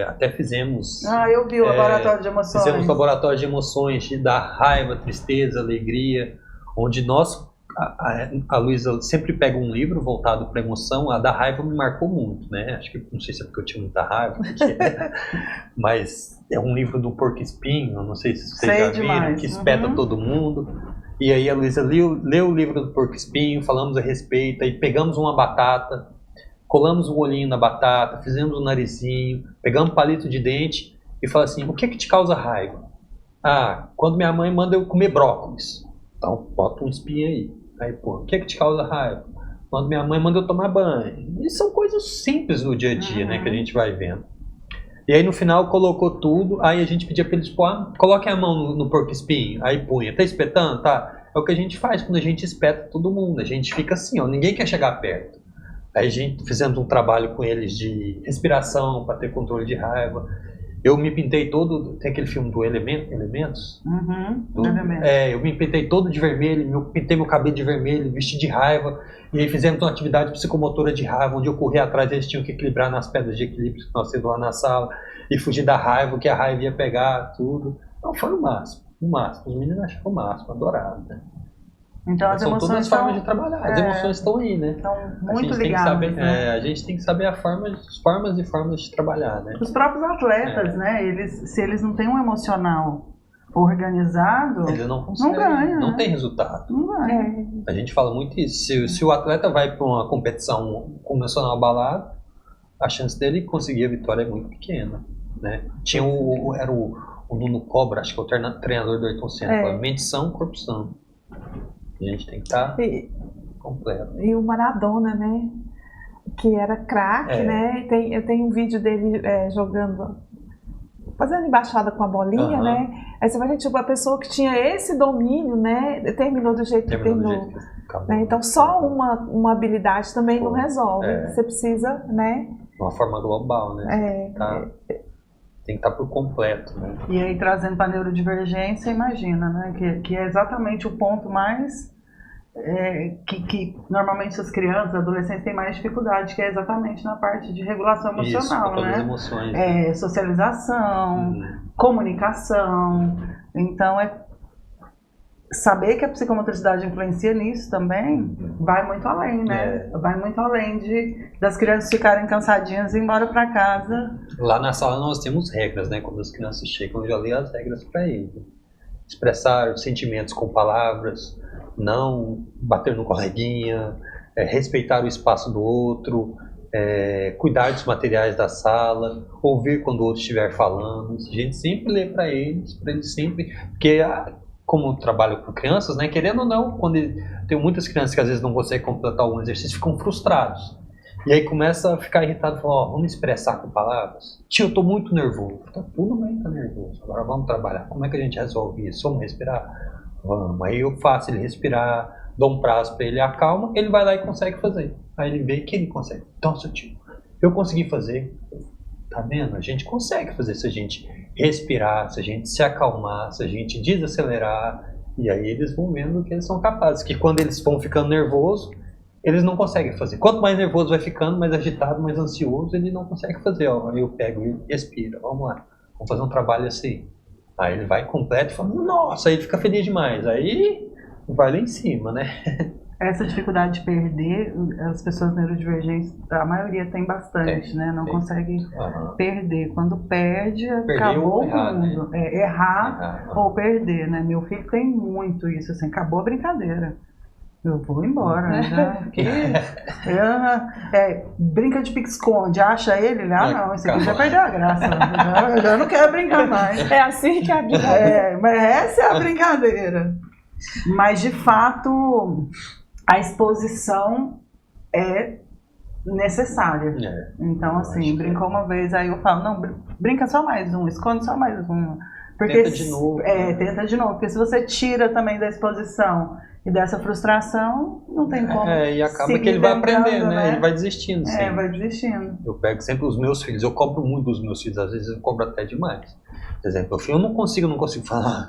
Até fizemos... eu vi o laboratório de emoções. Fizemos laboratório de emoções, da raiva, tristeza, alegria, onde a Luísa sempre pega um livro voltado para emoção. A da raiva me marcou muito, né? Acho que, não sei se é porque eu tinha muita raiva, mas é um livro do Porco Espinho, não sei se vocês já viram, que espeta todo mundo. E aí a Luísa leu o livro do Porco Espinho, falamos a respeito, aí pegamos uma batata, colamos um olhinho na batata, fizemos um narizinho, pegamos um palito de dente e falamos assim, o que é que te causa raiva? Quando minha mãe manda eu comer brócolis. Então, bota um espinho aí. Aí, o que é que te causa raiva? Quando minha mãe manda eu tomar banho. E são coisas simples no dia a dia, né, que a gente vai vendo. E aí no final colocou tudo, aí a gente pedia para eles pôr, coloquem a mão no porco espinho, aí punha, tá espetando? Tá. É o que a gente faz quando a gente espeta todo mundo, a gente fica assim, ó, ninguém quer chegar perto. Aí a gente fizemos um trabalho com eles de respiração, para ter controle de raiva. Eu me pintei todo, tem aquele filme do Elementos? Eu me pintei todo de vermelho, pintei meu cabelo de vermelho, vesti de raiva, e aí fizemos uma atividade psicomotora de raiva, onde eu corria atrás, eles tinham que equilibrar nas pedras de equilíbrio que nós temos lá na sala, e fugir da raiva, que a raiva ia pegar, tudo. Então foi o máximo. Os meninos acharam o máximo, adoraram, né? Então as são emoções todas as formas de trabalhar, as emoções estão aí, né? Estão muito ligadas. A gente tem que saber as formas de trabalhar, né? Os próprios atletas, né? Se eles não têm um emocional organizado, ele não consegue, ganha, não né? tem resultado. Não ganha. A gente fala muito isso. Se o atleta vai para uma competição convencional abalado, a chance dele conseguir a vitória é muito pequena, né? Tinha era o Nuno Cobra, acho que é o treinador do Ayrton Senna, mente sã, corpo sã. A gente tem que estar completo. E o Maradona, né? Que era craque, né? Eu tenho um vídeo dele jogando, fazendo embaixada com a bolinha, né? Aí você vai ver, tipo, a pessoa que tinha esse domínio, né? Terminou do jeito que terminou. Né? Então, só uma habilidade também não resolve. Você precisa, né? De uma forma global, né? Tem que estar por completo, né? E aí, trazendo para a neurodivergência, imagina, né? Que é exatamente o ponto mais... que normalmente as crianças, adolescentes têm mais dificuldade, que é exatamente na parte de regulação emocional, isso, né? as emoções, socialização, comunicação. Então, saber que a psicomotricidade influencia nisso também vai muito além, né? Vai muito além das crianças ficarem cansadinhas e ir embora para casa. Lá na sala nós temos regras, né? Quando as crianças chegam, eu já li as regras para eles. Expressar os sentimentos com palavras, não bater no coleguinha, respeitar o espaço do outro, cuidar dos materiais da sala, ouvir quando o outro estiver falando. A gente sempre lê para eles sempre, porque como eu trabalho com crianças, né, querendo ou não, quando tem muitas crianças que às vezes não conseguem completar algum exercício, ficam frustrados. E aí começa a ficar irritado, fala, vamos expressar com palavras? Tio, eu tô muito nervoso. Tá, tudo bem, tá nervoso. Agora vamos trabalhar. Como é que a gente resolve isso? Vamos respirar? Vamos. Aí eu faço ele respirar, dou um prazo para ele, acalma, ele vai lá e consegue fazer. Aí ele vê que ele consegue. Então, seu tio, eu consegui fazer. Tá vendo? A gente consegue fazer se a gente respirar, se a gente se acalmar, se a gente desacelerar. E aí eles vão vendo que eles são capazes. Que quando eles vão ficando nervosos, eles não conseguem fazer. Quanto mais nervoso vai ficando, mais agitado, mais ansioso, ele não consegue fazer. Ó, aí eu pego e respira. Vamos lá. Vamos fazer um trabalho assim. Aí ele vai completo e fala, nossa, aí ele fica feliz demais. Aí vai lá em cima, né? Essa dificuldade de perder, as pessoas neurodivergentes, a maioria tem bastante, né? Não consegue perder. Quando perde, acabou o mundo. Né? Errar ou perder, né? Meu filho tem muito isso, assim, acabou a brincadeira. Eu vou embora, né? Brinca de pique-esconde, acha ele? Não, esse aqui já perdeu a graça. Eu já não quero brincar mais. É assim que é a brincadeira. Mas essa é a brincadeira. Mas, de fato, a exposição é necessária. Então, assim, brincou uma vez, aí eu falo, não, brinca só mais um, esconde só mais um. Porque, tenta de novo. Tenta de novo, porque se você tira também da exposição e dessa frustração, não tem como. E acaba que ele vai aprendendo, né? Ele vai desistindo. Vai desistindo. Eu pego sempre os meus filhos, eu cobro muito dos meus filhos, às vezes eu cobro até demais. Por exemplo, meu filho, eu não consigo falar,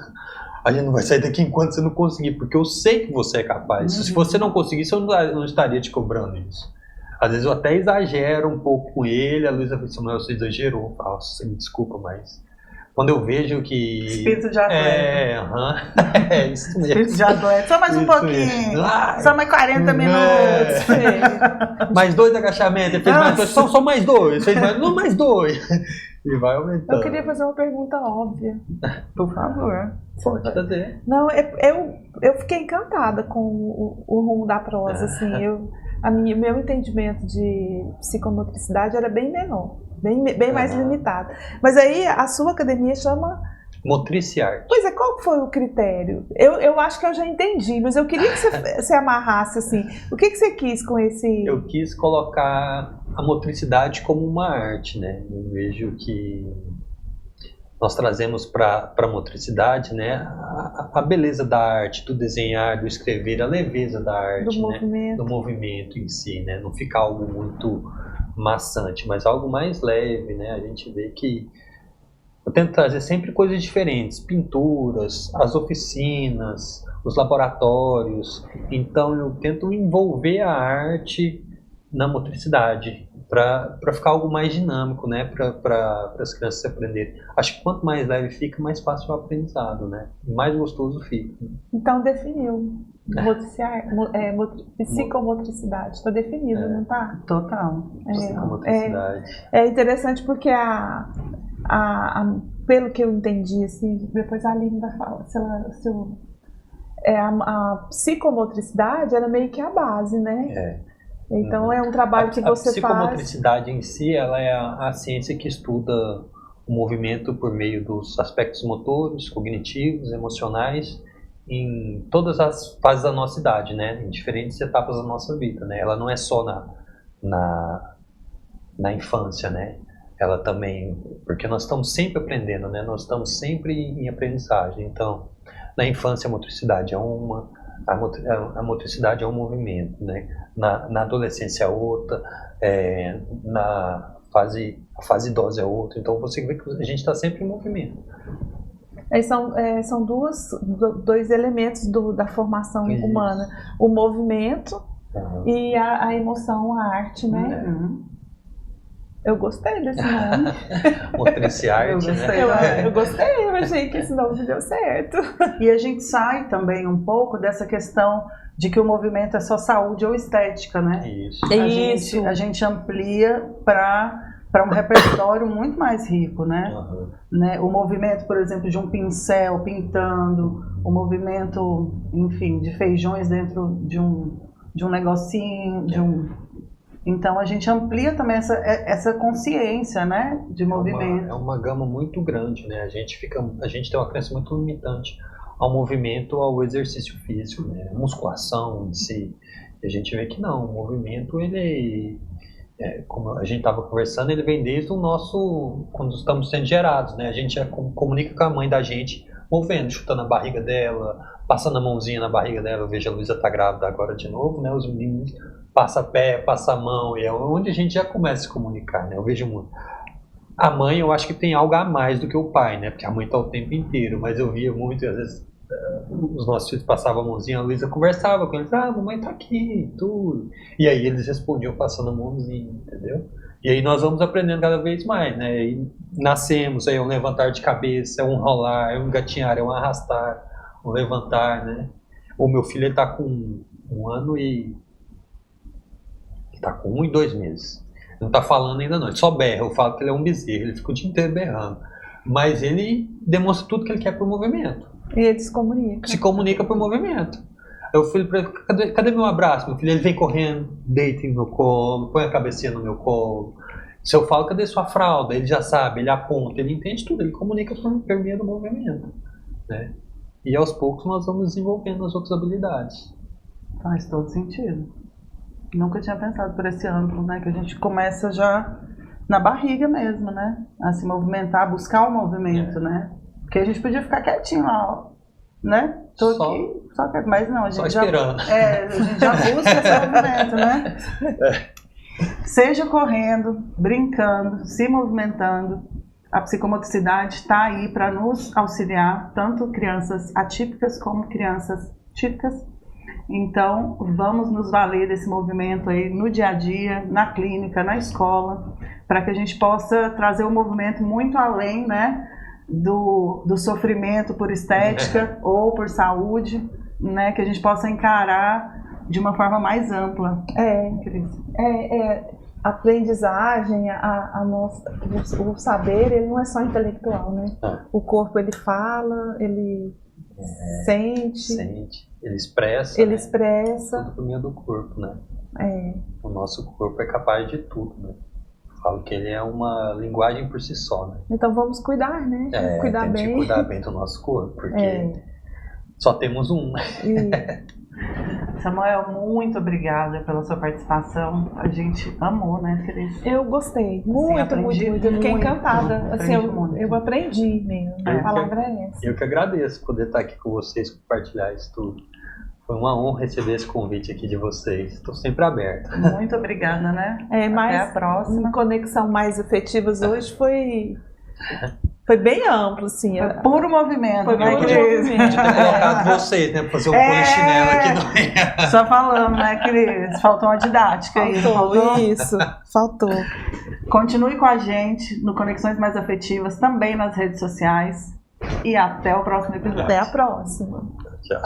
a gente não vai sair daqui enquanto você não conseguir, porque eu sei que você é capaz. Se você não conseguisse, eu não estaria te cobrando isso. Às vezes eu até exagero um pouco com ele, a Luísa fala assim, mas você exagerou. Eu falo, você me desculpa, mas... Quando eu vejo que... Espírito de atleta. Isso mesmo. Espírito de atleta. Só mais um pouquinho. Só mais 40 minutos. Mais 2 agachamentos. Ele fez mais 2. Só mais 2. Fez mais 2. E vai aumentando. Eu queria fazer uma pergunta óbvia. Por favor. Pode fazer. Não, eu fiquei encantada com o rumo da prosa. Assim, meu entendimento de psicomotricidade era bem menor. Bem mais limitado. Mas aí a sua academia chama... Motriciar. Pois é, qual foi o critério? Eu acho que eu já entendi, mas eu queria que você amarrasse assim. O que você quis com esse... Eu quis colocar a motricidade como uma arte, né? Eu vejo que nós trazemos para a motricidade, né, a beleza da arte, do desenhar, do escrever, a leveza da arte, do movimento em si, né? Não fica algo muito maçante, mas algo mais leve, né? A gente vê que eu tento trazer sempre coisas diferentes, pinturas, as oficinas, os laboratórios. Então eu tento envolver a arte na motricidade para ficar algo mais dinâmico, né? Para as crianças aprenderem. Acho que quanto mais leve fica, mais fácil o aprendizado, né? Mais gostoso fica. Então definiu. Psicomotricidade, está definido, não está? Total. Psicomotricidade. É interessante porque pelo que eu entendi, assim, depois a Aline vai falar, a psicomotricidade era meio que a base, né? Então é um trabalho que você faz... A psicomotricidade em si, ela é a ciência que estuda o movimento por meio dos aspectos motores, cognitivos, emocionais, em todas as fases da nossa idade, né? Em diferentes etapas da nossa vida, né? Ela não é só na infância, né? Ela também, porque nós estamos sempre aprendendo, né? Nós estamos sempre em aprendizagem. Então, na infância a motricidade é uma, a motricidade é um movimento, né? Na adolescência é outra, a fase idosa é outra. Então você vê que a gente está sempre em movimento. São dois elementos da formação humana: o movimento e a emoção, a arte, né? Eu gostei desse nome. Motriciarte, né? Eu gostei, eu achei que esse nome deu certo. E a gente sai também um pouco dessa questão de que o movimento é só saúde ou estética, né? Isso. A gente amplia para um repertório muito mais rico, né? Né? O movimento, por exemplo, de um pincel pintando, o movimento, enfim, de feijões dentro de um negocinho, Então a gente amplia também essa consciência, né, de movimento. É uma gama muito grande, né? A gente tem uma crença muito limitante ao movimento, ao exercício físico, né? Musculação em si. E a gente vê que não, o movimento, ele, como a gente estava conversando, ele vem desde o nosso, quando estamos sendo gerados, né? A gente já comunica com a mãe da gente, movendo, chutando a barriga dela, passando a mãozinha na barriga dela. Eu vejo a Luísa tá grávida agora de novo, né? Os meninos passa pé, passa a mão, e é onde a gente já começa a se comunicar, né? Eu vejo muito. A mãe, eu acho que tem algo a mais do que o pai, né? Porque a mãe tá o tempo inteiro, mas eu via muito, às vezes, os nossos filhos passavam a mãozinha, a Luísa conversava com eles, a mamãe tá aqui, tudo. E aí eles respondiam passando a mãozinha, entendeu? E aí nós vamos aprendendo cada vez mais, né? E nascemos, aí é um levantar de cabeça, é um rolar, é um engatinhar, é um arrastar, um levantar, né? O meu filho, ele tá com 1 ano e... Tá com 1 e 2 meses. Não tá falando ainda não, ele só berra. Eu falo que ele é um bezerro, ele fica o dia inteiro berrando. Mas ele demonstra tudo que ele quer por movimento. E ele se comunica. Se comunica por movimento. Eu falei pra ele, cadê meu abraço? Meu filho, ele vem correndo, deita no meu colo, põe a cabecinha no meu colo. Se eu falo, cadê sua fralda? Ele já sabe, ele aponta, ele entende tudo, ele comunica por meio do movimento, né? E aos poucos nós vamos desenvolvendo as outras habilidades. Faz todo sentido. Nunca tinha pensado por esse ângulo, né? Que a gente começa já na barriga mesmo, né? A se movimentar, buscar o movimento, né? Porque a gente podia ficar quietinho lá, ó, né? Tô aqui, só quieto. Mas não, a gente só esperando. A gente já busca esse movimento, né? Seja correndo, brincando, se movimentando. A psicomotricidade está aí para nos auxiliar, tanto crianças atípicas como crianças típicas. Então, vamos nos valer desse movimento aí no dia a dia, na clínica, na escola, para que a gente possa trazer um movimento muito além, né, do sofrimento por estética ou por saúde, né, que a gente possa encarar de uma forma mais ampla. Aprendizagem, o saber, ele não é só intelectual, né? O corpo, ele fala, ele sente, ele expressa. Tudo por meio do corpo, né? O nosso corpo é capaz de tudo, né? Eu falo que ele é uma linguagem por si só, né? Então vamos cuidar, né? Cuidar bem. Cuidar bem do nosso corpo, porque só temos um. Samuel, muito obrigada pela sua participação. A gente amou, né, Cris? Eu gostei. Muito. Eu fiquei encantada. Assim, eu aprendi mesmo. A palavra é essa. Eu que agradeço poder estar aqui com vocês, compartilhar isso tudo. Foi uma honra receber esse convite aqui de vocês. Estou sempre aberto. Muito obrigada, né? Até a próxima. Conexão Mais Afetivas hoje foi bem amplo, assim. Foi puro movimento. Foi puro movimento. De ter colocado vocês, né? Pra fazer um polichinelo aqui no... Só falando, né, Cris? Faltou uma didática aí. Faltou. Continue com a gente no Conexões Mais Afetivas, também nas redes sociais. E até o próximo episódio. Até a próxima. Tchau.